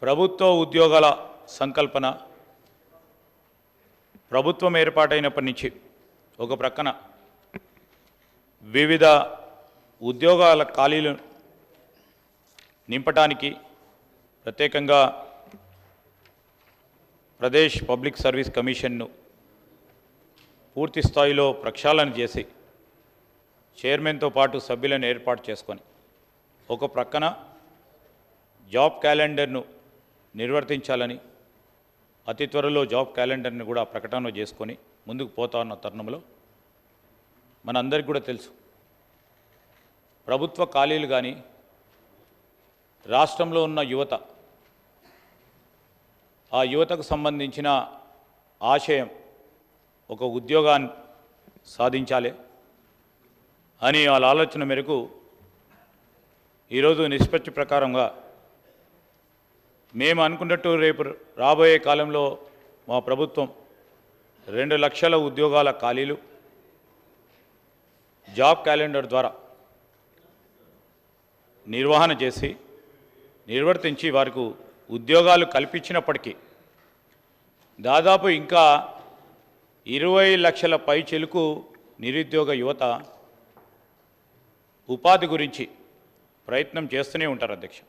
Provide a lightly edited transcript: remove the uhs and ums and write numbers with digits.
ప్రభుత్వ ఉద్యోగాల సంకల్పన ప్రభుత్వం ఏర్పాటైనప్పటి నుంచి ఒక ప్రక్కన వివిధ ఉద్యోగాల ఖాళీలు నింపడానికి ప్రత్యేకంగా ప్రదేశ్ పబ్లిక్ సర్వీస్ కమిషన్ను పూర్తి స్థాయిలో ప్రక్షాళన చేసి చైర్మన్తో పాటు సభ్యులను ఏర్పాటు చేసుకొని ఒక ప్రక్కన జాబ్ క్యాలెండర్ను నిర్వర్తించాలని అతి త్వరలో జాబ్ క్యాలెండర్ని కూడా ప్రకటన చేసుకొని ముందుకు పోతా ఉన్న తరుణంలో మనందరికీ కూడా తెలుసు ప్రభుత్వ ఖాళీలు కానీ రాష్ట్రంలో ఉన్న యువత ఆ యువతకు సంబంధించిన ఆశయం ఒక ఉద్యోగాన్ని సాధించాలి అని వాళ్ళ ఆలోచన మేరకు ఈరోజు నిష్పత్తి ప్రకారంగా మేము అనుకున్నట్టు రేపు రాబోయే కాలంలో మా ప్రభుత్వం 2 లక్షల ఉద్యోగాల ఖాళీలు జాబ్ క్యాలెండర్ ద్వారా నిర్వహణ చేసి నిర్వర్తించి వారికి ఉద్యోగాలు కల్పించినప్పటికీ దాదాపు ఇంకా 20 లక్షల పైచిలుకు నిరుద్యోగ యువత ఉపాధి గురించి ప్రయత్నం చేస్తూనే ఉంటారు అధ్యక్ష.